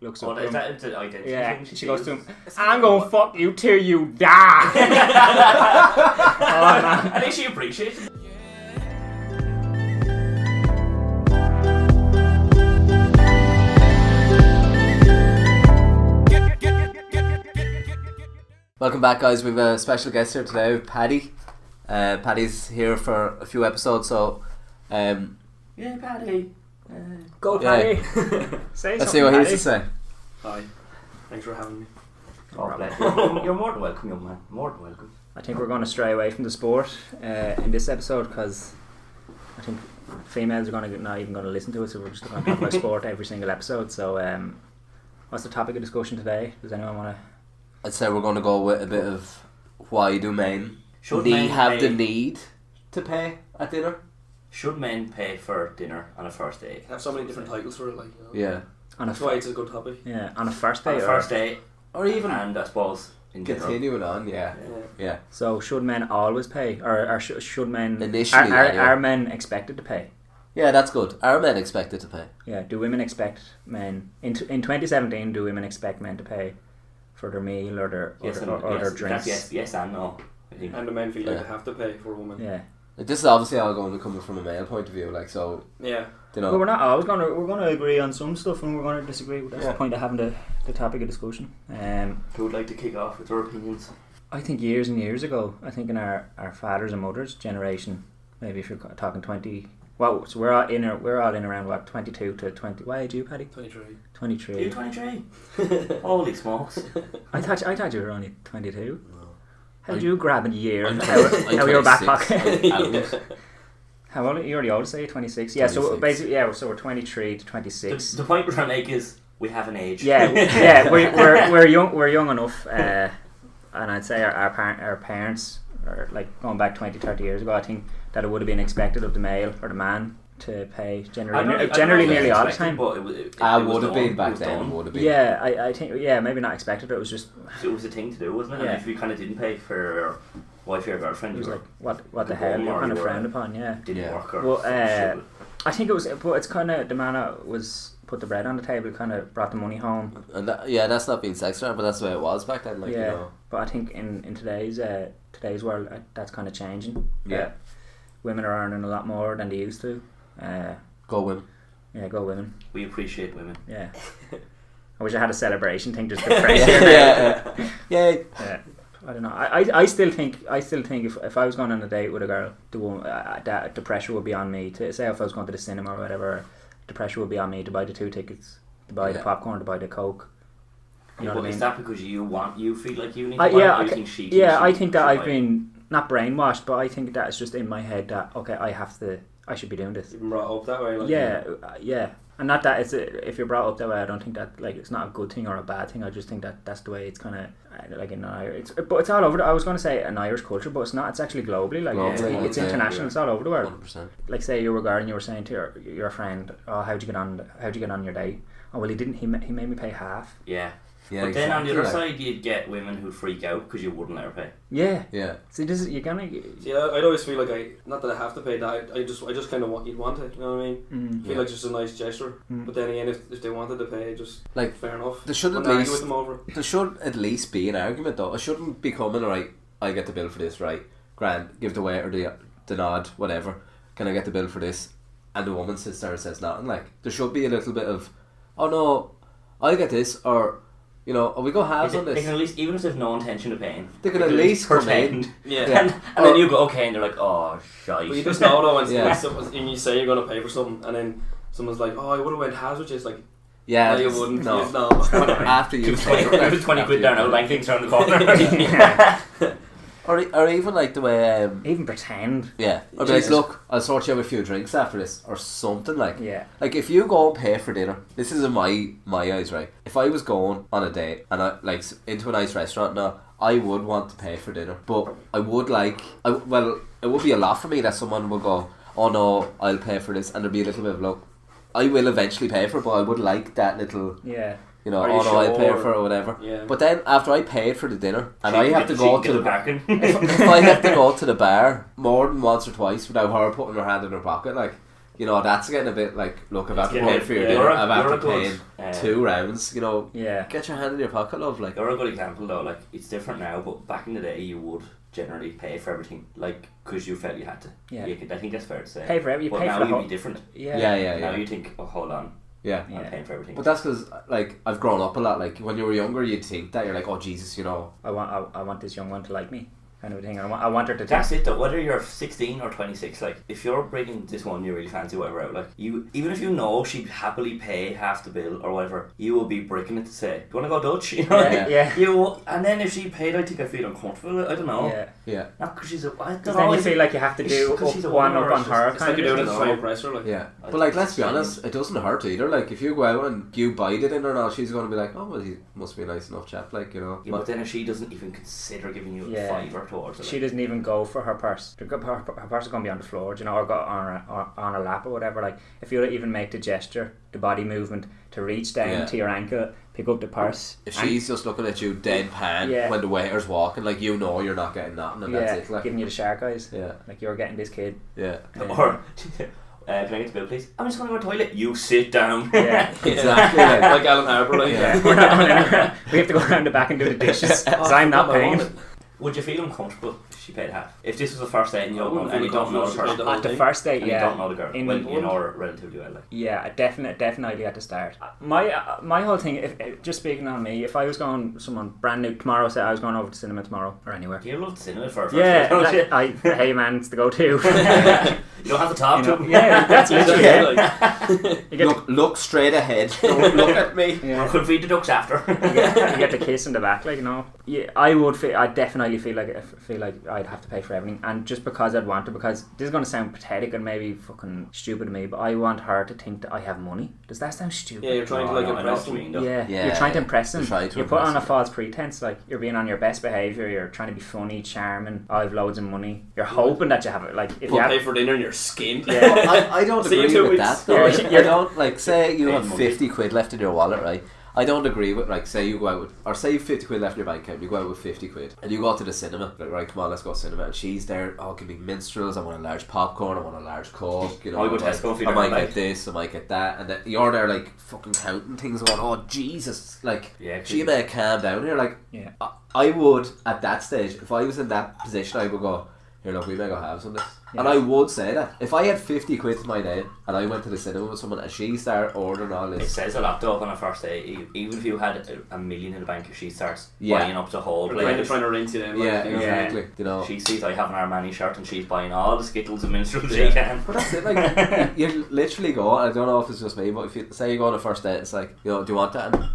Looks Oh, up is to him. that an identity Yeah, thing? she goes to him, I'm going to fuck you till you die. Oh, man. At least she appreciates it. Welcome back, guys. We have a special guest here today, Paddy. Paddy's here for a few episodes, so Yeah, Paddy. Go, Yeah. Paddy. Say let's see what he has Paddy. to say. Hi, thanks for having me. Oh, bless you. You're more than welcome, young man. More than welcome. I think we're going to stray away from the sport in this episode because I think females are not even going to listen to us, so we're just going to talk about sport every single episode. So, what's the topic of discussion today? Does anyone want to? I'd say we're going to go with a bit of why do men Should men have the pay- need to pay at dinner? Should men pay for dinner on a first date? I have so many different titles for it, like, you know. Yeah. On a That's why it's a good topic. yeah, on a first On date. a first date, Or even and I suppose in general. continuing on, yeah. Yeah. So should men always pay, or should men Initially, are men expected to pay? Yeah, that's good. Are men expected to pay? Yeah. Do women expect men in 2017? Do women expect men to pay for their meal or their Yes, and or their yes, drinks? that's yes and no. I think. And the men feel like Yeah. they have to pay for a woman. Yeah. Like, this is obviously all going to come from a male point of view, like, so, Yeah. you know. But we're not always we're gonna agree on some stuff and we're gonna disagree. That's Yeah. the point of having the topic of discussion. Who would like to kick off with their opinions? I think years and years ago, I think in our fathers and mothers generation, maybe if you're talking 20. Well, so we're all in around what 22 to 20. Why age you, Paddy? 23. 23. You 23? Holy smokes. I thought you were only 22. No. How did you grab a year I'm out of your back 26. pocket? Out. How old are you? You're the oldest, say 26. Yeah, so 26. basically, so we're 23 to 26. The point we're trying to make is we have an age. Yeah, we're young enough, and I'd say our parents are like going back 20, 30 years ago. I think that it would have been expected of the male or the man to pay generally nearly all the time. But it Would have been back then, would have been. Yeah, I think maybe not expected. It was just It was a thing to do, wasn't it? Yeah. And if you kind of didn't pay for your wife or your girlfriend, it was you like what the the hell bum you're or kind of you were- frowned upon. Yeah. didn't Yeah. work or Well, some shit. I think it was, but it's kind of the man that was put the bread on the table, kind of brought the money home. And that's not being sexist, but that's the way it was back then, like, Yeah. you know. But I think in today's world, that's kind of changing. Yeah. Women are earning a lot more than they used to. Go women. Yeah, go women. We appreciate women. Yeah. I wish I had a celebration thing just to praise Yeah, her. yeah. Yeah. Yeah. I don't know. I still think if I was going on a date with a girl, the pressure would be on me to say if I was going to the cinema or whatever, the pressure would be on me to buy the 2 tickets, to buy the Yeah. popcorn, to buy the Coke. You know But what I is mean? that because you feel like you need to buy it, Yeah, or you think she thinks yeah. she I think that should I've buy it? been not brainwashed, but I think that it's just in my head that okay, I should be doing this. You've been brought up that way, like. Yeah. And not that if you're brought up that way, I don't think that like it's not a good thing or a bad thing. I just think that that's the way it's kind of like in Irish. But it's all over. I was going to say an Irish culture, but it's not. It's actually globally. Like Globally, it's yeah, international. yeah. It's all over the world. 100%. Like say you were and you were saying to your friend, oh, how'd you get on your date? Oh well, he didn't. He made me pay half. Yeah. Yeah, But then on the exactly, other like- side, you'd get women who'd freak out because you wouldn't let her pay. Yeah. Yeah. See, this is you're gonna. See, I'd always feel like not that I have to pay that. I just kind of want you'd want it. You know what I mean? Feel Yeah. like it's just a nice gesture. Mm. But then again, if they wanted to pay, just Like, fair enough. there should at Wouldn't argue least- with them over. There should at least be an argument, though. It shouldn't be coming, right, I get the bill for this, right? Grand, give the waiter the nod, whatever. Can I get the bill for this? And the woman sits there and says nothing. Like, there should be a little bit of, oh no, I'll get this, or, you know, we go halves on They this. can at least, even if there's no intention of paying, They can at least come in. pretend. Yeah. Yeah. And then you go okay, and they're like, oh, shite. But you just know though when, Yeah. when you say you're gonna pay for something, and then someone's like, "Oh, I would have went halves with you." It's like, Yeah, no, you wouldn't. No. Yes, no. After you Give 20 quid down, now bank things around the corner. Or even like the way, Even pretend. yeah. Or be like, look, I'll sort you out a few drinks after this, or something like. Yeah. Like if you go and pay for dinner, this is in my eyes, right? If I was going on a date and I like into a nice restaurant now, I would want to pay for dinner, but I would like, well, it would be a lot for me that someone would go, oh no, I'll pay for this, and there'd be a little bit of look, I will eventually pay for it, but I would like that little, Yeah. you know, Are you oh no, I'll pay sure? for it or whatever. Yeah. But then after I paid for the dinner and I have to go to the parking. if I have to go to the bar more than once or twice without her putting her hand in her pocket, like, you know, that's getting a bit like, look, if I've Yeah, paid for your yeah. dinner, You're a- I've you're after a good, paying 2 rounds, you know, Yeah. get your hand in your pocket, love, like. You're a good example though. Like it's different now, but back in the day, you would generally pay for everything, like because you felt you had to. Yeah. I think that's fair to say. Pay for everything. But You pay now for the you'd whole. be different. Yeah. Now you think, oh, hold on, Yeah. Yeah. I'm paying for everything. But that's because, like, I've grown up a lot. Like, when you were younger, you'd think that you're like, oh, Jesus, you know. I want this young one to like me, kind of a thing. I want her to. That's it though. Whether you're 16 or 26, like if you're bringing this one you really fancy, whatever out, like you, even if you know she'd happily pay half the bill or whatever, you will be breaking it to say, "Do you want to go Dutch?" You know, Yeah. You and then if she paid, I think I feel uncomfortable. I don't know. Yeah. Yeah. Not because she's a. I don't Because know. then you feel like you have to do Because she's a one woman up or on it's her. It's kind like of you're doing it thing. to try and press her. Like. Yeah. I But, like, think let's be it's honest, it doesn't hurt either. Like, if you go out and you buy the dinner and all, she's going to be like, oh, well, he must be a nice enough chap, like, you know. Yeah, but then if she doesn't even consider giving you Yeah. a fiver towards it, She doesn't even go for her purse. Her purse is going to be on the floor, you know, or go on her lap or whatever. Like, if you even make the gesture, the body movement to reach down to your ankle, pick up the purse. If she's just looking at you deadpan Yeah. when the waiter's walking, like, you know you're not getting nothing, and that's it. Like, giving you the shark eyes. yeah. Like, you're getting this kid. Yeah. or can I get the bill, please? I'm just going to go to the toilet. You sit down. Yeah. Exactly. Like, Like Alan Harbour, like. Yeah. We're not going anywhere. We have to go around the back and do the dishes. Because I'm not paying. Would you feel uncomfortable if she paid half? If this was the first date and you I don't wouldn't know, and feel you don't know the uncomfortable if she person, paid At the thing. first date, and you yeah. don't know the girl, In- well, you know her relatively well, like. Yeah, definitely at the start. My whole thing, if just speaking on me, if I was going someone brand new tomorrow, say I was going over to cinema tomorrow or anywhere. You love the cinema for a first Yeah, date, don't you? hey man, it's the go-to. You don't have to talk to him. Yeah, that's literally it. Like, You get look straight ahead. Don't look at me. the, yeah. Or could feed the ducks after. you get the kiss in the back, like, you know. Yeah, I definitely feel like I'd have to pay for everything, and just because I'd want to, because this is going to sound pathetic and maybe fucking stupid to me, but I want her to think that I have money. Does that sound stupid? yeah, you're trying to No, like I know impress what you mean, them. though. Yeah, Yeah, you're trying to impress them. you're trying to You put impress on a them. false pretense, like you're being on your best behaviour. You're trying to be funny, charming. I have loads of money. You're hoping that you have it. Like if you But have, pay for dinner and you're skinned. Yeah. I don't See you agree 2 with weeks. that though. Yeah, I don't, like, say you Pay have money. 50 quid left in your wallet, right? I don't agree with, like, say you go out with, or say you have 50 quid left in your bank account, you go out with 50 quid, and you go to the cinema, like, right, come on, let's go to cinema, and she's there, oh, give me minstrels, I want a large popcorn, I want a large Coke, you know, I go to Tesco if you I don't might like. get this, I might get that, and then you're there, like, fucking counting things, going, oh, Jesus, like, Yeah, she may calm down here, like, Yeah. I would, at that stage, if I was in that position, I would go, here, look, we may go have some of this. Yeah. And I would say that. If I had 50 quid to my name and I went to the cinema with someone and she started ordering all It this, says a lot though on a first date. Even if you had a million in the bank, if she starts Yeah. buying up the whole Or trying place, to rinse you then. Like, yeah, you know. exactly. You know, she sees I have an Armani shirt and she's buying all the Skittles and minstrels Yeah. she can. but that's it. Like, you literally go. I don't know if it's just me, but if you say you go on a first date, it's like, you know, do you want that? And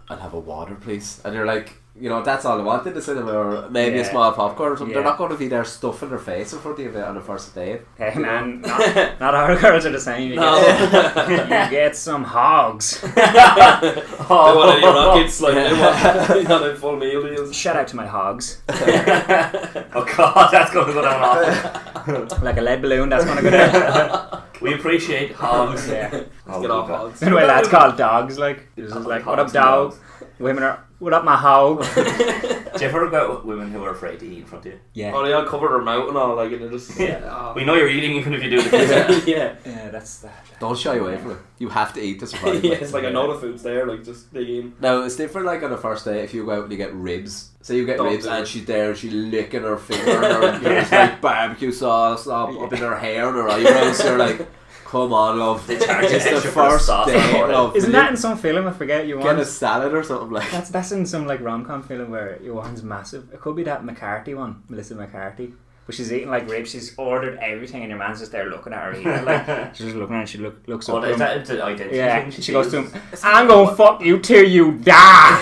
I'll have a water, please. And you're like, you know, that's all I want in the cinema, or maybe a Yeah. small popcorn or something. Yeah. They're not going to be there stuffing their face in front of you on the first date. Hey man, not all girls are the same. You, No. get, you get some hogs. They want any rockets, like, they want not a full meal deals. Shout out to my hogs. Oh god, that's going to go down awful. Like a lead balloon, that's going to go down. We appreciate hogs. Yeah. Oh, Get off God. hogs. Anyway, that's called dogs. Like, it's just like, what up, Hogs and dog? dogs. Women are, what up, my hog? Do you ever about women who are afraid to eat in front of you? Yeah. Oh, they all cover their mouth and all, like, and they're just. Yeah. We know you're eating even if you do the kiss. Yeah. Yeah, that's that. Don't shy away from it. You have to eat to survive. Yeah, it's like I know the food's there, like, just dig in. Now, it's different, like, on a first date if you go out and you get ribs. Say you get Don't ribs do and it. she's there and she's licking her finger and there's like barbecue sauce up in her hair and her eyebrows. So you're like, come on, love. They charge you It's the extra for first sauce date, before it. love. Isn't Will that you in some film? I forget you get want. a salad or something like? That's in some like rom-com film where your one's massive. It could be that McCarthy one, Melissa McCarthy. But she's eating like ribs. She's ordered everything, and your man's just there looking at her eating it. Like she's just looking at. It, she looks Oh, up. to is him. that the identity Yeah, thing she goes to uses? him. I'm gonna fuck you till you die.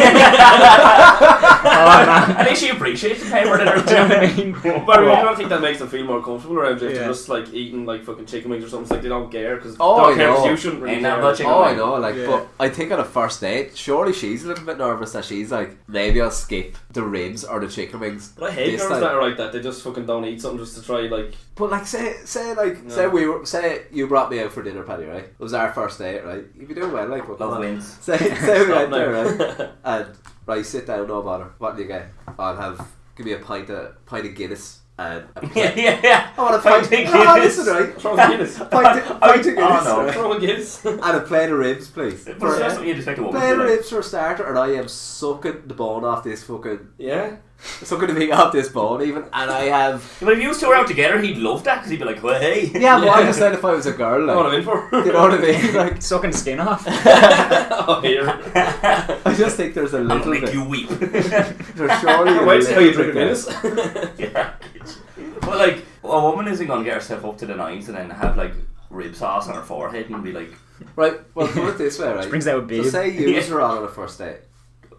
Oh man, I think she appreciates the paper that do you know they're what I mean? But I don't think that makes them feel more comfortable around you if Yeah. they're just like eating like fucking chicken wings or something. It's like they don't care because Oh, I know. you shouldn't really Ain't that care. much chicken Oh, I wing? know, like, Yeah. but I think on a first date, surely she's a little bit nervous that she's like, maybe I'll skip the ribs or the chicken wings. But I hate this girls time. that are like that. They just fucking don't eat something just to try like. But like, say No. say you brought me out for dinner, Paddy, right? It was our first date, right? You'd be doing well, like, but Love wins. say we Stop went there, now. right? And right, sit down, no bother. What do you get? Give me a pint of Guinness and yeah. I want to Pint pint. of No, Guinness. listen, right? Throw a Guinness. Pint of Guinness, no. right? Throw a Guinness. And a plate of ribs, please. But it's just something you'd expect a woman Plate to of do. Like. ribs for a starter, and I am sucking the bone off this fucking. Yeah. Sucking the meat off this bone, even, and I have. But if you two were out together, he'd love that because he'd be like, well, hey. Yeah, but I just said if I was a girl, That's what I'm like, in for. you know what I mean? Like, Sucking skin off. Oh, here. I just think there's a I'm little gonna make bit. you weep. There's surely a Wait till how you little drink a bit Guinness. Yeah. But like, a woman isn't gonna get herself up to the nines and then have like rib sauce on her forehead and be like, Right, well, put it this way, right? Brings out a So babe. say you were on a first date.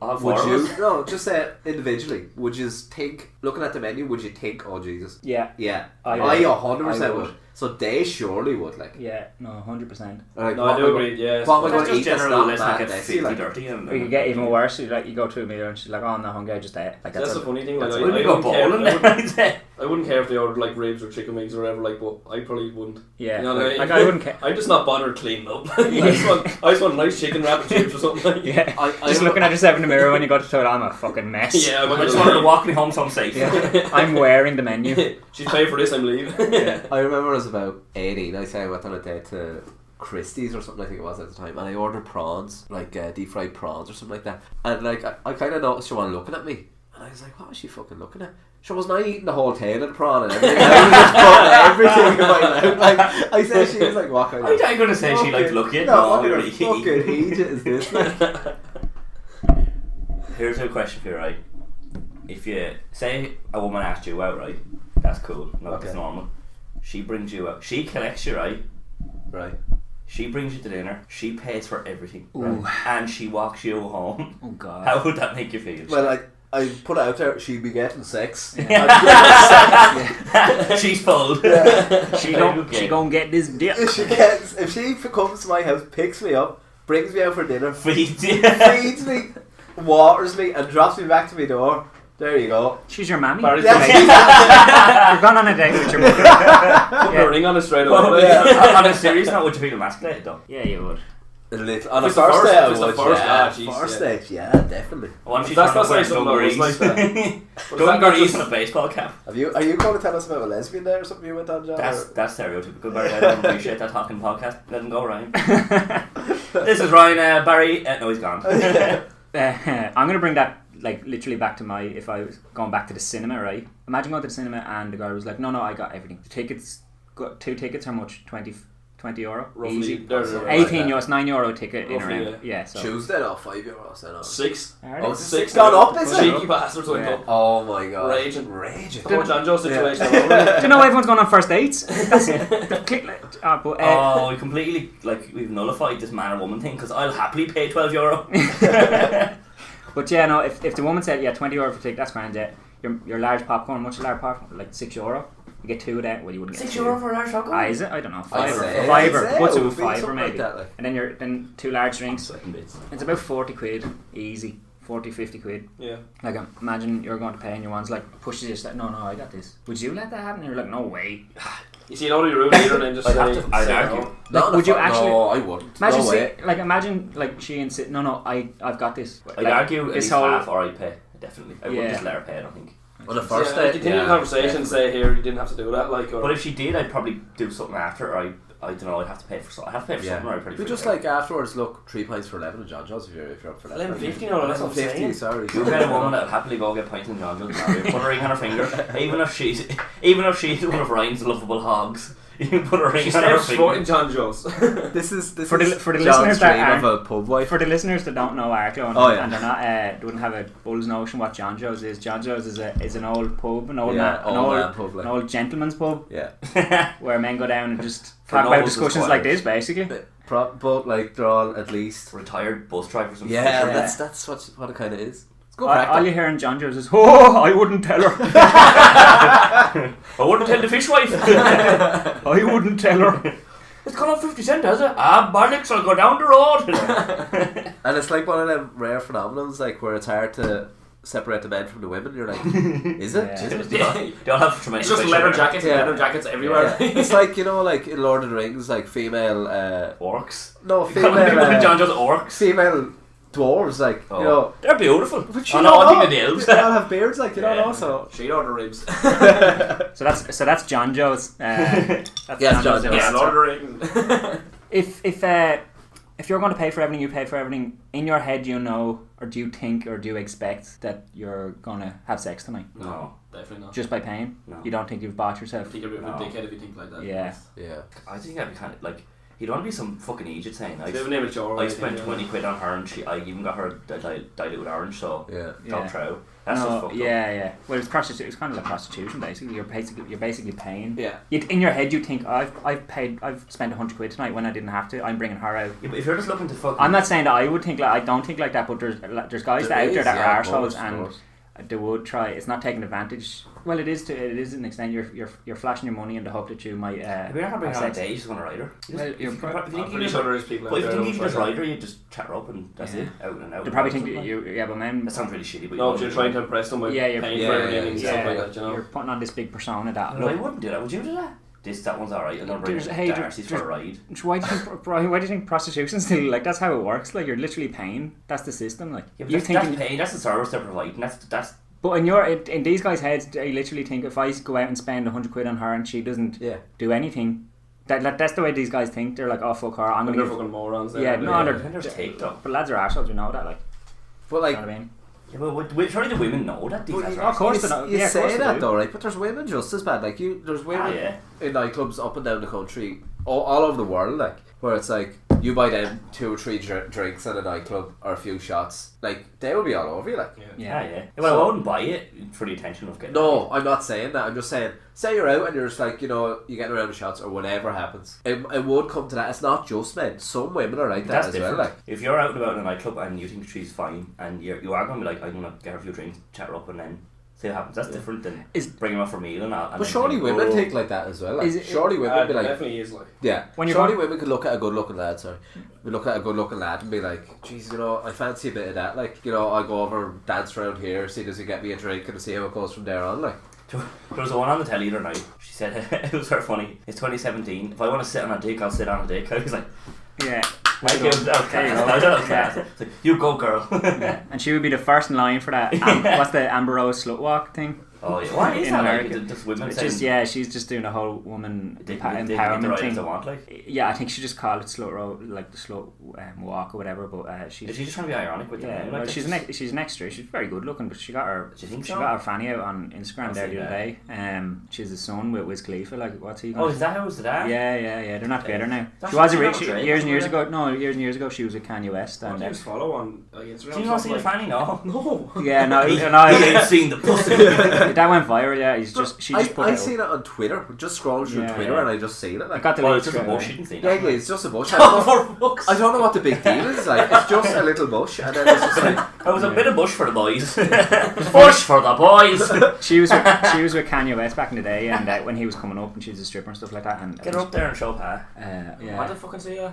I'll have Would four you? of us. No, just say individually. Would you think, looking at the menu, would you think, oh Jesus? Yeah. Yeah, I I would. 100% I would. would. So they surely would, like. Yeah. No, 100%. Like, No, what I do am I agree, yes. What am I That's going to just eat? That's general not let's not mad get messy, filthy like. dirty and Or you could get even worse. You go to a meal and she's like, "Oh, I'm not hungry. I just ate." Like That's the a- funny thing. Like, that's I Wouldn't we go wouldn't care. bowling then? I'd say. I wouldn't care if they ordered like ribs or chicken wings or whatever. Like, but I probably wouldn't. Yeah. You know what I mean? Like I wouldn't care. I'm just not bothered cleaning up. I just want a nice chicken wrap and chips or something. Like. Yeah. I Just looking at yourself in the mirror when you go to the toilet. I'm a fucking mess. Yeah, I just wanted to walk me home some safe. Yeah. I'm wearing the menu. She's paid for this. I'm leaving. Yeah. I remember I was about 18. I say I went on a date to Christie's or something, I think it was at the time, and I ordered prawns, like deep fried prawns or something like that. And like I kind of noticed she wasn't looking at me, and I was like, what was she fucking looking at? She wasn't I eating the whole tail of the prawn and everything. I was just putting everything in my mouth. Like I said, she was like, what kind I of? ain't gonna say she liked to look at. No, what No, kind of fucking Egypt is this? Like? Here's a question for you, right? If you say a woman asked you out, right? That's cool. No, Okay. that's normal. She brings you out. She collects you, right? Right. She brings you to dinner. She pays for everything, Ooh. and she walks you home. Oh God. How would that make you feel? Well, I put it out there. She'd be getting sex. She's pulled. She gon' get this dick. If she comes to my house, picks me up, brings me out for dinner, Feet. feeds me, waters me, and drops me back to my door. There you go. She's your mammy. Barry's You're Yeah. gone on a date with your mother. Put a ring on it straight away. Well, Yeah. on a serious note, would you feel emasculated though? Yeah, you would. A little. On a If it's the first first- date, if I it's the would. first- Yeah, ah, jeez, first yeah. date, yeah, definitely. Once she's That's trying not to wear something I was like dungarees. But Dungarees and a baseball cap. Are you going to tell us about a lesbian there or something you went on, John? That's stereotypical, Barry. I don't appreciate that talking podcast. Let him go, Ryan. This is Ryan. Barry. No, he's gone. I'm gonna bring that like literally back to my if I was going back to the cinema, right? Imagine going to the cinema and the guy was like, no, I got everything. The tickets, got 2 tickets. How much? 20 euro. roughly, Easy. they're 18 euros, €9 ticket in Roughly, around. Yeah. So. Tuesday, though, €5. Then on. 6. Oh, it's Six gone up, is it? Cheeky bastards went Yeah. up. Oh my god. Raging. Raging. Much Anjo situation. Do you know everyone's going on first dates? That's it. Click. But, Oh, we completely we've nullified this man or woman thing because I'll happily pay €12. But yeah, no. If the woman said €20 for ticket, that's grand. Yeah. Your large popcorn, much large popcorn, like €6. You get 2 of that. Well, you wouldn't get €6 for a large popcorn. Is it? I don't know. I'd Fiver. say- Fiver. I'd say What's it it? would be Fiver something maybe. like that, like. And then 2 large drinks. Second bits. It's about 40 quid. Easy. 40, 50 quid. Yeah. Like imagine you're going to pay and your one's like pushes you. Like, no, I got this. Would you let that happen? And you're like, no way. You see, out of your room leader and then just I'd say argue. no. Like, would you actually? No, I wouldn't. Imagine, no way. imagine, like she insist. No, I've got this. I'd Like, argue at this least whole- half or I'd pay. Definitely. I wouldn't Yeah. just let her pay, I don't think. On the first Yeah, date, continue the conversation. Say here, you didn't have to do that. Like, or But if she did, I'd probably do something after, or I don't know, I'd have to pay for something. I'd have to pay for something, or I'd probably We just free like afterwards look 3 pints for 11 at John John's if you're up for that. 11.50, no, that's what I'm 50, saying. sorry. You get a woman that'll happily go get pints in John John's, put a ring on her finger, even if she's one of Ryan's lovable hogs. You can put a ring She on her starts voting finger. John Joe's. This is For the John's listeners that dream aren't- of a pub wife. For the listeners that don't know Arklow and, Oh, yeah. and they're not wouldn't have a bull's notion what John Joe's is. John Joe's is an old pub, an old Yeah, man, old man pub, like. an old gentleman's pub Yeah. where men go down and just For talk about nobles and discussions like squires. this, basically. But like they're all at least. Retired bus drivers and Yeah, fuckers. that's what it kind of is. It's good All crack. you hear in John Joe's is, "Oh, I wouldn't tell her. I wouldn't tell the fishwife. I wouldn't tell her." It's gone up 50 cent, has it? Ah, bollocks, I'll go down the road. And it's like one of them rare phenomenons, like where it's hard to separate the men from the women. You're like, is it? Yeah. Is it? Yeah, they all have tremendous It's just facial leather hair. jackets, Yeah. leather jackets everywhere. It's like, you know, like in Lord of the Rings, like female, Orcs. no, You can't female, people in John Joe's orcs. female dwarves, like, Oh. you know. They're beautiful. But Oh no, I think they're the elves. They all have beards, like, you don't Yeah. know, so. She ordered ribs. So that's John Joe's. That's Yes, John Joe's. Yeah, answer. Lord of the Rings. If you're going to pay for everything, you pay for everything. In your head, you know, or do you think, or do you expect that you're gonna have sex tonight No. Definitely not. just by paying? No. You don't think you've bought I yourself? think you're a bit of a dickhead if you think like that. Yeah. Yeah. I think that'd be kind of like, you don't want to be some fucking idiot saying, They have a name of Joe, I right, spent yeah. 20 quid on her and I even got her diluted orange, so Yeah. don't Yeah. throw. That's just fucked up. yeah. Well, it's prostitution. It's kind of like prostitution, basically. You're basically paying. Yeah. In your head, you think I've spent 100 quid tonight when I didn't have to. I'm bringing her out. Yeah, but if you're just looking to fucking... I'm not saying that I would think like I don't think like that, but there's guys that out there that are arseholes and they would try. It's not taking advantage. Well, it is to an extent. You're flashing your money in the hope that you might. If you're not going to bring her on a date, you just want to ride her. Well, you're I'm pretty sure there is people out But if there you think you who can just try ride her, you just chat her up and that's Yeah. it. Out and out. They probably and think out. that you. Yeah, but men. That sounds really shitty, but No, but you're trying to impress them by Yeah, you're- paying yeah, for yeah, everything and yeah. stuff like that, you know. You're putting on this big persona that. No, I Look, wouldn't do that. Would you do that? That one's alright. And I'll bring Darcy's for a ride. why do you think prostitution's still like that's how it works? Like you're literally paying. That's the system. Like Yeah, but you that's think. paying. That's the service they're providing. That's But in these guys' heads, they literally think if I go out and spend 100 quid on her and she doesn't Yeah. do anything, that's the way these guys think. They're like, oh fuck her, I'm And gonna they're give. fucking morons. Yeah, no, I think there's take though. But lads are arseholes, we know that. Like, But you like, know what I mean? Yeah, but surely the women know that these guys Of are. course you, they know. you Yeah, of say course they that do. though, right? But there's women just as bad. Like there's women Yeah. in nightclubs up and down the country, all over the world, like where it's like you buy them 2 or 3 drinks at a nightclub or a few shots, like they will be all over you, like. Yeah. Well, I wouldn't buy it for the intention of getting. No, I'm not saying that. I'm just saying, say you're out and you're just like, you know, you're getting around the shots or whatever happens. It would come to that. It's not just men. Some women are like that That's as different. well. Like, If you're out and about in a nightclub and you think she's fine, and you are going to be like, I'm going to get her a few drinks, chat her up, and then see what happens. That's different than bringing her up for a meal and all. but surely women think like that as well. Like, surely women be like, definitely is like. yeah. When you're surely going- women could look at a good looking lad. Sorry, we look at a good looking lad and be like, "Jeez, you know, I fancy a bit of that. Like, you know, I'll go over and dance around here, see does he get me a drink, and see how it goes from there on." Like, There was one on the telly the other night. She said it was very funny. It's 2017. If I want to sit on a dick, I'll sit on a dick. I was like, Yeah. that was class. It's like, you go, girl. Yeah. And she would be the first in line for that. What's the Amber Rose slut walk thing? Oh yeah. What is In that? America. Like, just women It's saying just she's just doing a whole woman they can get the empowerment right thing. as they want. Like, Yeah, I think she just called it slut road, like the slut walk or whatever. But she's is she just trying to be ironic with the yeah, men? well, Like, she's an extra. She's very good looking, but she got her Do you think she so? got her fanny out on Instagram I've there seen the other day. She has a son with Wiz Khalifa. Like, what's he? Oh, Gonna is that how it was that? Yeah. They're not together now. That's She was not years Drake, and years was it? ago. No, years and years ago, she was with Kanye West. What And do you follow on Instagram? Do you not see the fanny? No. No. yeah, no, He no, ain't seen the pussy. that went viral. Yeah, she just put I it. seen it on Twitter. Just scrolled through Yeah, Twitter yeah. and I just seen it. I Like, got the Well, link it's just a straight away. bush. You didn't see yeah, that. it's just a bush. Oh, for fuck's I don't know what the big deal is. Like, it's just a little bush, and then it's just like, It was a bit of bush for the boys. Bush for the boys. She was with Kanye West back in the day, and when he was coming up, and she was a stripper and stuff like that. And Get her up there and show pa. What the yeah, fucking say ya?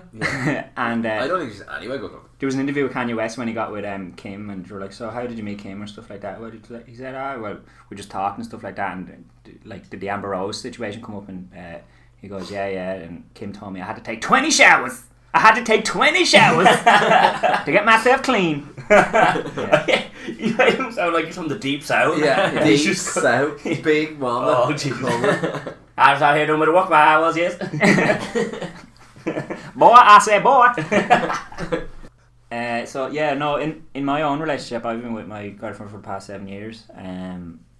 and I don't think she's anyway good looking. there was an interview with Kanye West when he got with Kim, and they were like, "So how did you meet Kim and stuff like that?" Well, he said, well, we just talked and stuff like that, and like did the Amber Rose situation come up, and he goes, yeah, and Kim told me I had to take 20 showers. I had to take 20 showers to get myself clean. Yeah. You made him sound like he's from the deep south. Yeah, He's deep just- south, big mama. Oh, jeez. I was out here doing a bit of work by hours, yes. Boy, I say boy. So yeah, no. In my own relationship, I've been with my girlfriend for the past 7 years.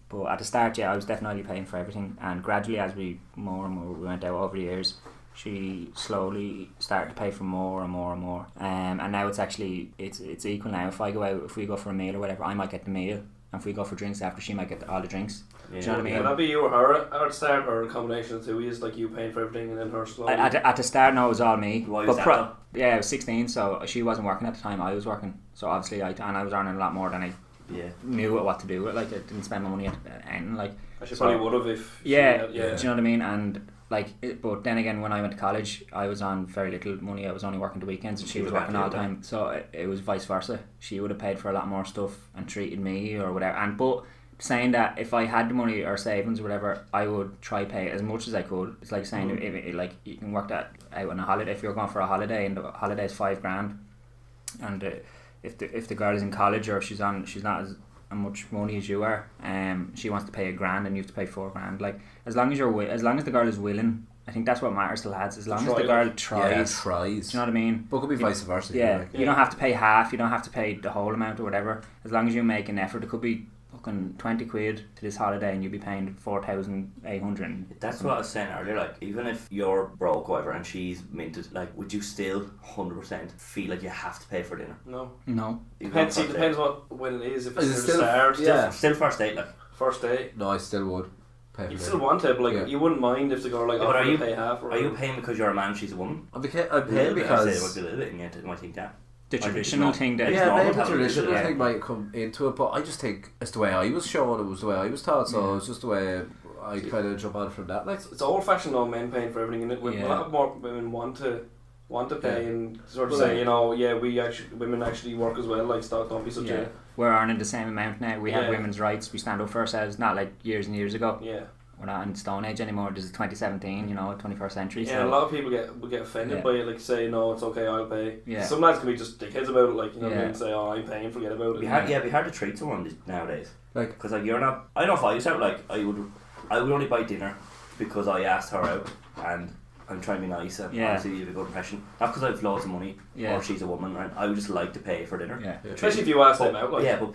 But at the start, yeah, I was definitely paying for everything, and gradually, as we more and more we went out over the years, she slowly started to pay for more and more and more. And now it's actually it's equal now. If I go out, if we go for a meal or whatever, I might get the meal, and if we go for drinks after, she might get all the drinks. Yeah. Do you know what I mean? Would that be you or her at the start, or a combination of the two? Is like you paying for everything and then her slowly? At the start, no, it was all me. Why but was that though? yeah, I was 16, so she wasn't working at the time. I was working, so obviously I was earning a lot more than I Yeah. knew what to do with. Like, I didn't spend my money at anything. Like, I should so- probably would have if. yeah, She, do you know what I mean? And like, but then again, when I went to college, I was on very little money. I was only working the weekends, and she was working all the time. So it was vice versa. She would have paid for a lot more stuff and treated me or whatever. And but saying that if I had the money or savings or whatever, I would try pay as much as I could. It's like saying if like you can work that out on a holiday. If you're going for a holiday and the holiday is $5,000, and if the girl is in college or if she's not as much money as you are, she wants to pay $1,000 and you have to pay $4,000. Like as long as the girl is willing, I think that's what matters to lads. As long as the girl tries. tries. Do you know what I mean? But it could be vice versa. Yeah, Like. you don't have to pay half. You don't have to pay the whole amount or whatever. As long as you make an effort, it could be fucking £20 to this holiday, and you'll be paying 4,800. That's what I was saying earlier. Like, even if you're broke, or whatever, and she's minted, like, would you still 100% feel like you have to pay for dinner? No. Even Depends when it is. If it's still start, still first date, like. first date. No, I still would pay for You dinner. still want it, but like you wouldn't mind if the girl like Yeah, but offered are you to pay half. Or Are you paying because you're a man, she's a woman? I'm paying because... I say it would be a little bit, and you might think that. The traditional thing that Yeah, maybe the normal traditional television, thing might come into it, but I just think it's the way I was shown, it was the way I was taught, so it's just the way I kind of jump on from that. Like, it's old fashioned though, men paying for everything, and a lot more women want to pay and sort of say, women actually work as well. Like, stop, don't be such a. We're earning the same amount now. We have women's rights. We stand up for ourselves. Not like years and years ago. Yeah. We're not in Stone Age anymore. This is 2017. 21st century. Yeah, so a lot of people get offended by it. Like, say, no, it's okay, I'll pay. Yeah. Some lads can be just dickheads about it. Like, you know what I mean? Say, oh, I'm paying, forget about it. It'd be hard to treat someone nowadays. Like, because like you're not. I don't know if I used to have, like I would only buy dinner because I asked her out and I'm trying to be nice and obviously you have a good impression. Not because I have loads of money or she's a woman, right? I would just like to pay for dinner. Yeah. Especially if you ask them out. Like. Yeah, but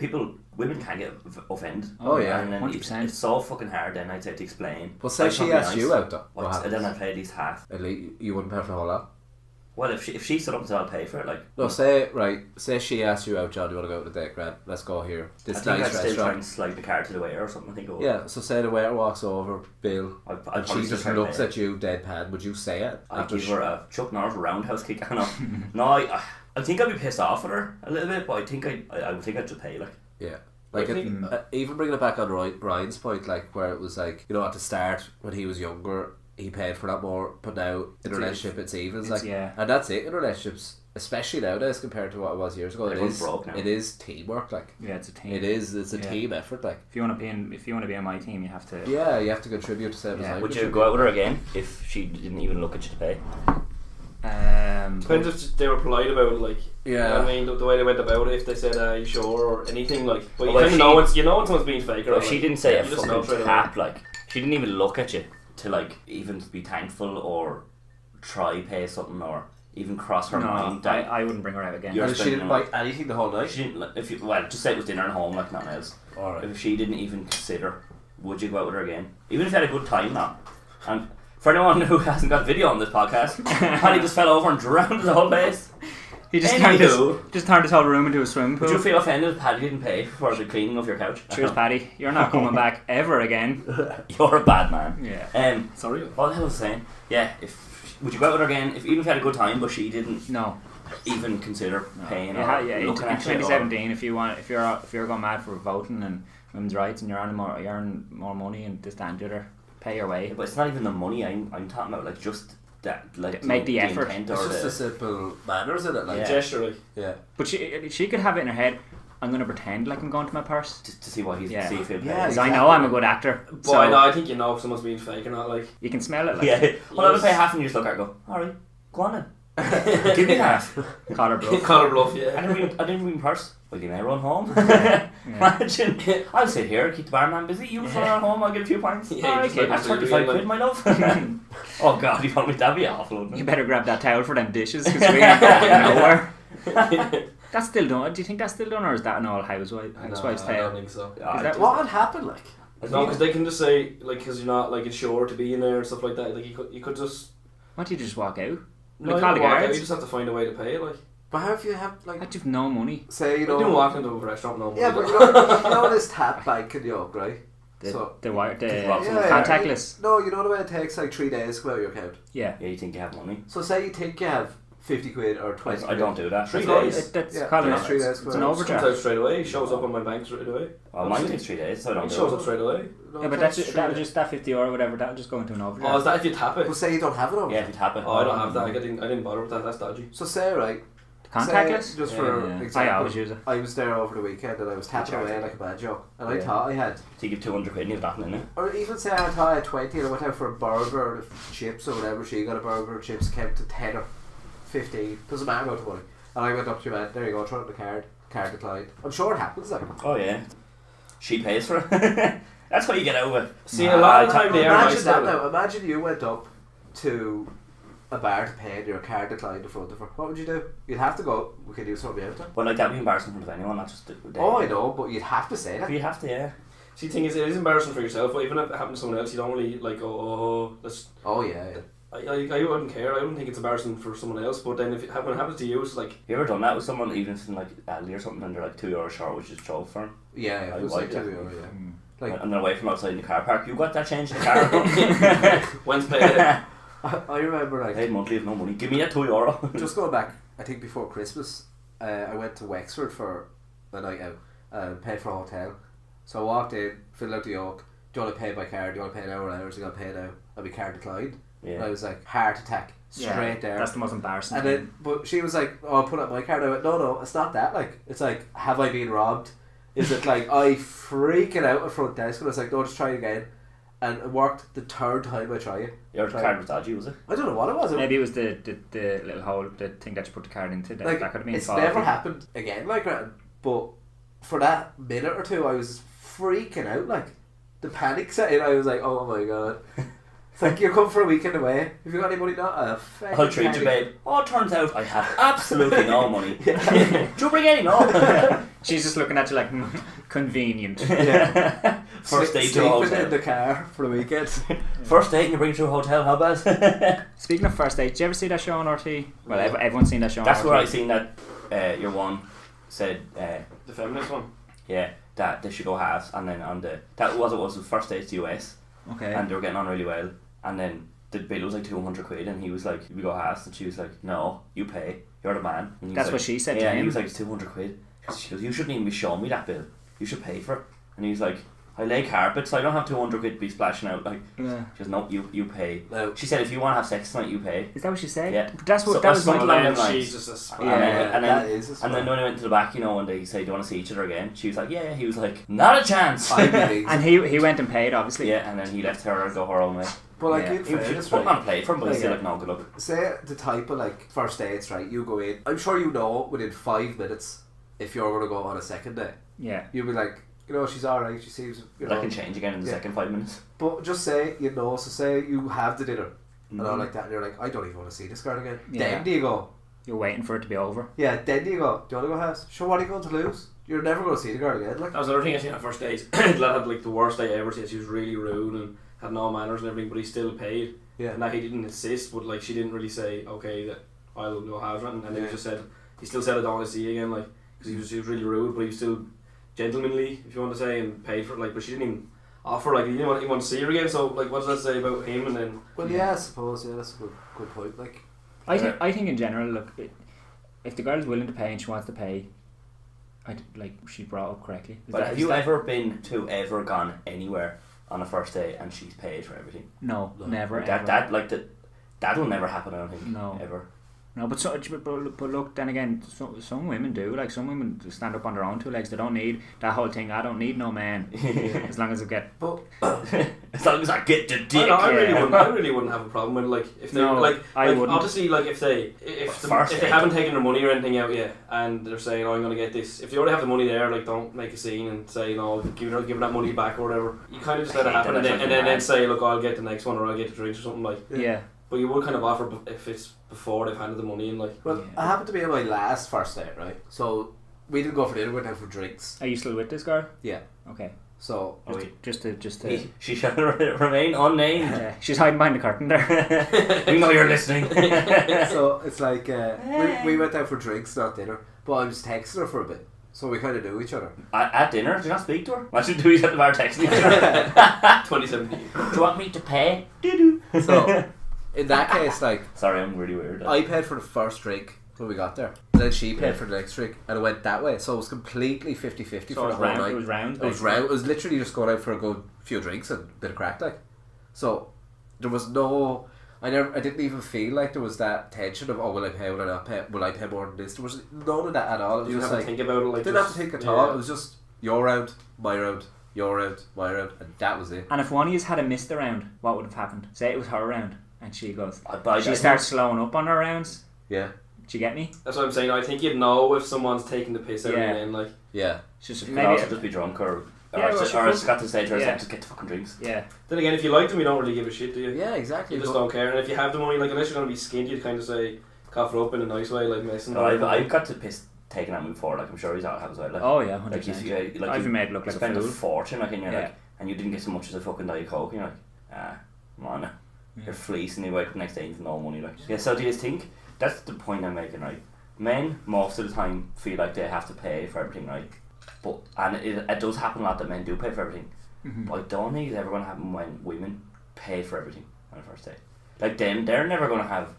women can get offended. Oh yeah, and then 100%. it's so fucking hard then I'd say to explain. Well, say she asked you out though. What happens? Then I pay at least half. At least you wouldn't pay for the whole lot. Well, if she stood up and said I'll pay for it, like. No, say she asked you out, John, you want to go out on a date, Grant? Let's go here. This I think nice I'd still restaurant. try and slide the card to the waiter or something. I think. Yeah, so say the waiter walks over, Bill, I'd and she just looks at you deadpan. Would you say it? I'd give her a Chuck Norris roundhouse kick. No, I think I'd be pissed off at her a little bit, but I think I'd just pay, like. Yeah. Like, even bringing it back on Ryan's point, like, where it was like, at the start, when he was younger, he paid for that more, but now in a relationship it's even. And that's it in relationships, especially nowadays compared to what it was years ago. It is teamwork, like. Yeah, it's a team. It's a team effort, like. If you want to be on my team, you have to. Yeah, you have to contribute to same as I. Would you go out with her again if she didn't even look at you to pay? Depends if they were polite about it, like. Yeah. You know what I mean, the way they went about it, if they said, are you sure, or anything, like. But you Well, kind of know when someone's being fake, or if she didn't say a you just know fucking straight cap, like, she didn't even look at you to, like, even be thankful or try pay something or even cross her mind. I wouldn't bring her out again. And she didn't buy anything the whole night? She didn't, like, just say it was dinner at home, like, nothing else. Alright. If she didn't even consider, would you go out with her again? Even if you had a good time now. And for anyone who hasn't got video on this podcast, Paddy just fell over and drowned the whole place. He just turned his whole room into a swimming pool. Would you feel offended if Paddy didn't pay for the cleaning of your couch? Cheers, Paddy. You're not coming back ever again. You're a bad man. Yeah. Sorry. What the hell was I saying? Yeah. Would you go out with her again even if you had a good time, but she didn't? No. Even consider paying. In looking at 2017, if you're going mad for voting and women's rights and you're earning more money and this that and the other, pay your way. Yeah, but it's not even the money I'm talking about. Like just that, like make the effort. It's just the simple manners in it, like gesture, like. Yeah. But she could have it in her head. I'm going to pretend like I'm going to my purse to see what he's see if he'll pay. Yeah, because I know I'm a good actor. But so I think you know if someone's being fake or not. Like you can smell it. Like. Yeah. Well, I'll pay half, and you just look at her and go, alright, go on then. Give me half. Call her bluff. Call her bluff. Yeah. I didn't bring purse. Well, you may run home. Imagine. I'll sit here, keep the barman busy. You run home. I'll get a few pints. Yeah, okay, that's 35 quid, my love. Oh God, you want me? That'd be awful. Wouldn't it? You better grab that towel for them dishes because we ain't going nowhere. That's still done. Do you think that's still done, or is that an all housewives tale? I don't think so. What would happen, like? No, because they can just say, like, because you're not like insured to be in there and stuff like that. Like you could just. Why do you just walk out? No, you call the guards. You just have to find a way to pay it, like. But how if you have like? But you've no money. Say you didn't walk into a restaurant, no money. Yeah, but you know this tap bank in York, right? The Yeah, contactless. No, you know the way it takes like 3 days to come out of your account. Yeah. Yeah, you think you have money. So say you think you have 50 quid or 20 I don't do that. 3 days. That's Yeah, called that's 3 days. it's an Comes overdraft. out straight away. Shows up on my bank straight away. Well, mine takes 3 days, so I don't It do shows it. up straight away. No, Yeah, but that'll just that $50 or whatever. That'll just go into an overdraft. Oh, is that if you tap it? Well, say you don't have it over. Yeah, if you tap it. Oh, I don't have that. I didn't bother with that. That's dodgy. So say right. Contactless. Say, just for example, I always use it. I was there over the weekend and I was tapping away like a bad joke, and I thought I had. So you give 200 quid and you've nothing in it. Or even say I thought I had 20 and I went out for a burger or chips or whatever. She got a burger or chips, came to 10 or 15. Doesn't matter about the money. And I went up to your man. There you go. Throw it in the card. Card declined. I'm sure it happens. Like. Oh yeah. she pays for it. That's how you get over it. See, a lot of the time they are Imagine nice. that now. Imagine you went up to a bar to pay and your card declined in front of her. What would you do? You'd have to go, we could do something out there. But like that'd be embarrassing in front of anyone, not just Oh, I know, but you'd have to say that. You have to, yeah. See, the thing is, it is embarrassing for yourself, but even if it happens to someone else, you don't really like go, oh, let's. Oh, yeah. I wouldn't care. I don't think it's embarrassing for someone else, but then when it happens to you, it's like. You ever done that with someone, even if it's in like Aldi or something, and they're like €2 short, which is trouble for them? Yeah, it was like €2, yeah. Like, and they're away from outside in the car park. You got that change in the car? When's paid? I remember like paid monthly, have no money. Give me that €2. Just going back, I think before Christmas, I went to Wexford for a night out and paid for a hotel. So I walked in, filled out the yoke. Do you want to pay by card? Do you want to pay now or hours? You got to pay now. And my card declined. Yeah. And I was like, heart attack straight there. That's the most embarrassing. And then, but she was like, "Oh, I'll put up my card." I went, "No, it's not that. Like, it's like, have I been robbed? Is it like I freaking out at front desk?" And I was like, "No, just try it again." And it worked the third time I tried it. Your card was dodgy, was it? I don't know what it was. Maybe it was the little hole, the thing that you put the card into. That, Like, that could have been it's faulty. never happened again like that. But for that minute or two, I was freaking out. Like, the panic set in. I was like, "Oh my god." It's like, you come for a weekend away. Have you got any money? Not I'll treat you, babe. Oh, it turns out I have absolutely no money. Do you bring any? No. She's just looking at you like, convenient. Yeah. First date to a Sleeping hotel. in the car for the weekend. First date and you bring it to a hotel, how bad? Speaking of first dates, did you ever see that show on RT? Well, everyone's seen that show on RT. That's where I seen that your one said The feminist one? yeah, that they should go halves, and then on the was the first date to the US, Okay. and they were getting on really well, and then the bill was like £200, and he was like, we go halves, and she was like, no, you pay, you're the man. And he was That's like, what she said to yeah, and him. he was like, it's £200. She goes, you shouldn't even be showing me that bill, you should pay for it. And he was like, I lay carpet, so I don't have £200 to be splashing out. Like, Yeah. she goes, no, you pay. No. She said, if you want to have sex tonight, you pay. Is that what she said? Yeah. But that's what So that was something my along them lines. She's just a Yeah. And then that is a and then when I went to the back, you know, and they say, do you want to see each other again? She was like, yeah. He was like, not a chance. I believe. And he went and paid, obviously. Yeah, and then he left her go her own way. But like, Yeah. in He was fairness, putting right, on a plate for him, but he's Like, still like, no, good luck. say the type of like first dates, right? You go in. I'm sure you know within 5 minutes if you're going to go on a second date. Yeah. You'll be like, you know, she's alright. She seems, you That know. can change again in the Yeah. second 5 minutes. But just say you know. So say you have the dinner and all Mhm. like that, and you're like, I don't even want to see this girl again. Yeah. Then do you go? You're waiting for it to be over. Yeah. Then do you go? Do you want to go house? Sure. What are you going to lose? You're never going to see the girl again. Like. That was another thing I seen on first date. The lad had like the worst day ever. She was really rude and had no manners and everything, but he still paid. Yeah. And that he didn't insist, but like she didn't really say, okay, that I'll go have it. And then he just said, he still said, I don't want to see you again, like, because he was really rude, but he was still gentlemanly, if you want to say, and paid for it. Like, but she didn't even offer, like, he didn't want to see her again. So like, what does that say about him? And then Well, yeah, I suppose. Yeah, that's a good point. Like. I think in general, look, if the girl is willing to pay and she wants to pay, like she brought up correctly. But have you ever gone anywhere on a first date and she's paid for everything? No, never. That will never happen, I don't think. No. Ever. No, but look, then again, some women do. Like, some women stand up on their own 2 legs. They don't need that whole thing. I don't need no man. As long as I get. But As long as I get the dick. I Yeah. really wouldn't have a problem with, like, if they No, like I wouldn't. obviously, like, if they haven't taken their money or anything out yet and they're saying, oh, I'm gonna get this, if they already have the money there, like, don't make a scene and say, no, give that money back or whatever. You kind of just let it happen and then say, look, I'll get the next one or I'll get the drinks or something, like. Yeah. But you would kind of offer if it's before they've handed the money in, like. well, Yeah. I happened to be on my last first date, right? So we didn't go for dinner. We went out for drinks. Are you still with this girl? Yeah. Okay. So Just to. She shall remain unnamed. She's hiding behind the curtain there. We know you're listening. so it's like we went out for drinks, not dinner. But I was texting her for a bit, so we kind of knew each other. At dinner, did you not speak to her? Imagine two at the bar texting each other. 2017. Do you want me to pay? So in that case, like, Sorry, I'm really weird. I paid for the first drink when we got there, and then she paid for the next drink, and it went that way. So it was completely 50-50 for the whole night. It was round. It was round. It was literally just going out for a good few drinks and a bit of crack, like. So there was no. I didn't even feel like there was that tension of, oh, will I pay? Will I not pay? Will I pay more than this? There was none of that at all. It was You didn't just have like, to think about it, like. didn't have to think at all. It was just your round, my round, your round, my round, and that was it. And if one of you had a missed the round, what would have happened? Say it was her round, and she goes. I She starts slowing up on her rounds. Yeah. Do you get me? That's what I'm saying. I think you'd know if someone's taking the piss out Yeah. of you, then, like. Yeah. It's just She could maybe. also just be drunk or or it's got to say to herself, Yeah. just get the fucking drinks. Yeah. Then again, if you like them, you don't really give a shit, do you? Yeah, exactly. You just don't care. And if you have the money, like unless you're gonna be skinty, you'd kind of say cough her up in a nice way, like messing. No, I've got the piss taken at me before. Like I'm sure he's out as well. Like, Oh yeah, 100%. like if you like I've you made it look like a spend a fool. fortune, like, and you're Yeah. like, and you didn't get so much as a fucking Diet Coke. You're like, come on, you're fleecing. You wake up the next day with no money. Like, yeah. So do you think that's the point I'm making, right? Men most of the time feel like they have to pay for everything, right? But and it does happen a lot that men do pay for everything. But I don't think it's ever going to happen when women pay for everything on the first date. Like them, they're never going to have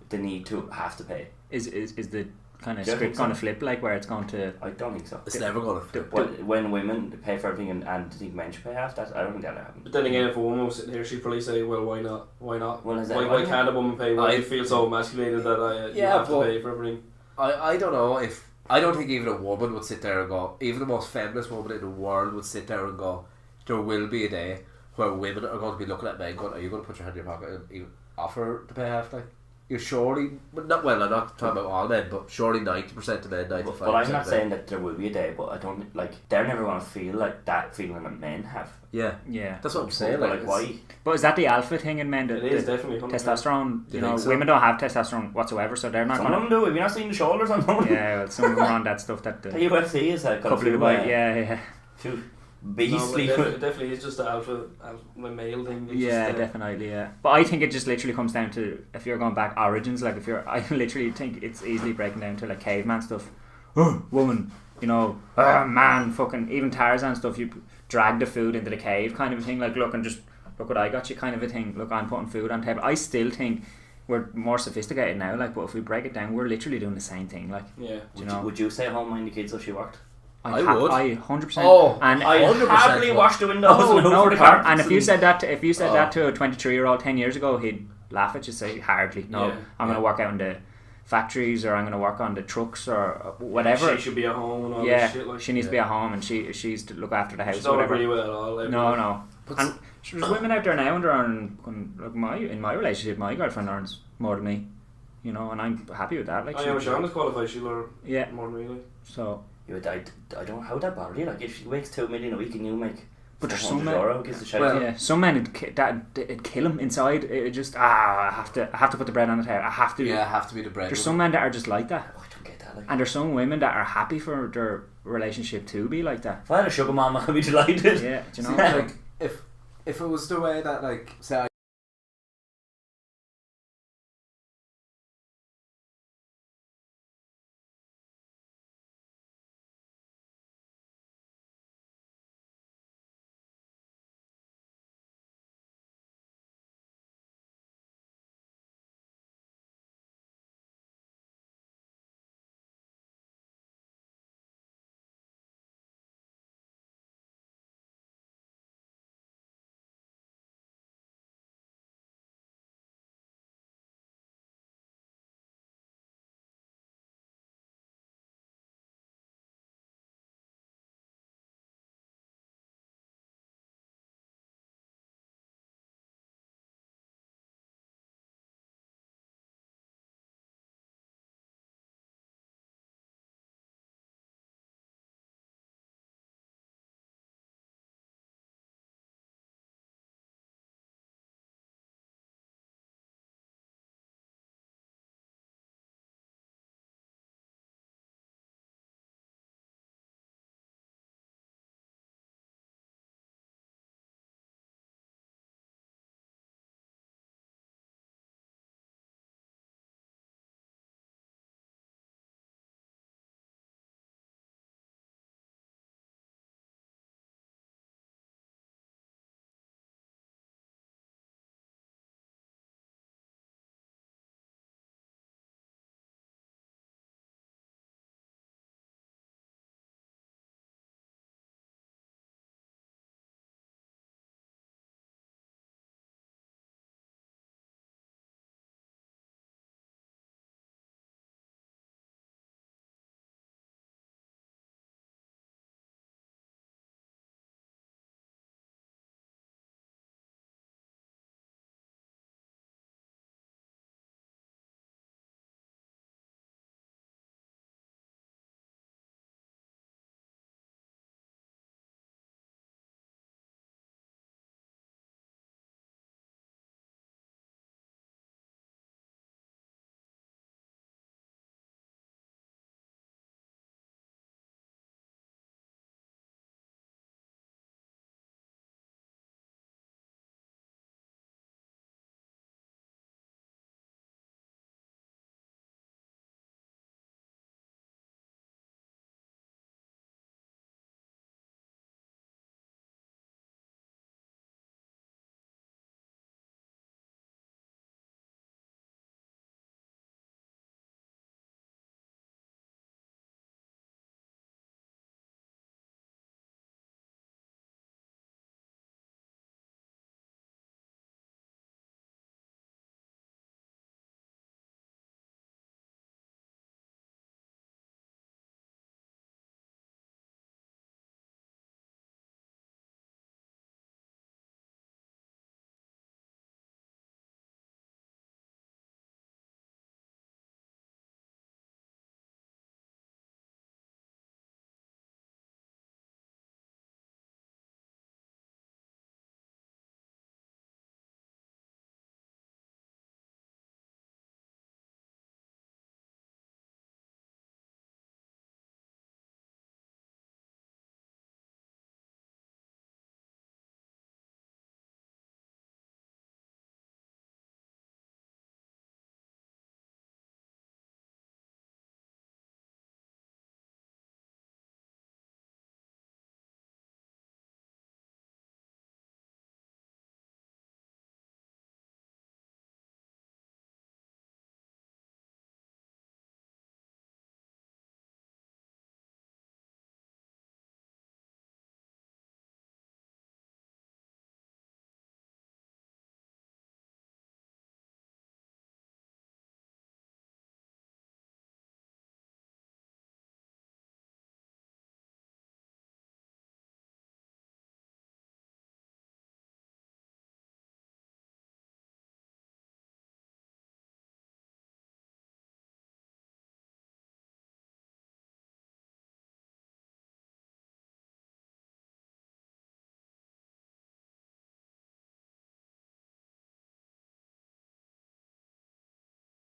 the need to have to pay. Is the kind of Do you script think going to so? flip, like where it's going to? I don't think so. It's never gonna flip. But when women pay for everything and think men should pay half, that I don't think that'll happen. But then again, if a woman was sitting here, she'd probably say, "Well, why not? Why not? Well, is that Why can't a woman pay? Why do you feel so emasculated that you have to pay for everything?" I don't know if I don't think even a woman would sit there and go. Even the most feminist woman in the world would sit there and go. There will be a day where women are going to be looking at men going, "Are you going to put your hand in your pocket and even offer to pay half?" Like, you're surely, but not well. I'm not talking about all men, but surely 90% of men, 95%. But I'm not saying that there will be a day, but I don't like. They're never going to feel like that feeling that men have. Yeah, Yeah. that's what I'm saying. But like why? But is that the alpha thing in men? It is definitely 100%. Testosterone. You You know, think so? women don't have testosterone whatsoever, so they're not Some of going them do. Have you not seen the shoulders on them? Yeah, well, some of them are on that stuff that the The UFC is a couple of the bike. Yeah. few No, beastly. but it definitely is just the alpha male thing. It's Yeah, just, definitely, yeah. But I think it just literally comes down to, if you're going back origins, like I literally think it's easily breaking down to like caveman stuff. Oh, woman, you know, man, fucking, even Tarzan stuff, you drag the food into the cave kind of a thing, like look what I got you kind of a thing, look, I'm putting food on the table. I still think we're more sophisticated now, like, but if we break it down, we're literally doing the same thing, like, Yeah. Would you stay home mind the kids if she worked? I would. I 100%. Oh, and I 100% happily would. wash the windows and no, over the carpets. and if you said that to a 23-year-old 10 years ago, he'd laugh at you, say hardly. No, Yeah, I'm going to work out in the factories, or I'm going to work on the trucks, or whatever. She should be at home and all Yeah, this shit. Like, she needs to be at home, and she's to look after the house. just don't whatever. agree with it at all. Like, No. And there's women out there now, and they're earning, like in my relationship, my girlfriend earns more than me, you know, and I'm happy with that. Like, I know Sean is qualified. She'll earn yeah. more than me. Like. So, I don't know how that bother you. Like if she makes $2 million a week and you make but there's so 100 many. euro, gives a shit. Well, Yeah, some men it'd kill him inside. It just I have to put the bread on the table. I have to. Yeah, have to be the bread. There's some men that are just like that. Oh, I don't get that. Like, And there's some women that are happy for their relationship to be like that. if I had a sugar mama, I'd be delighted. Yeah, do you know? See, like if it was the way that, like, say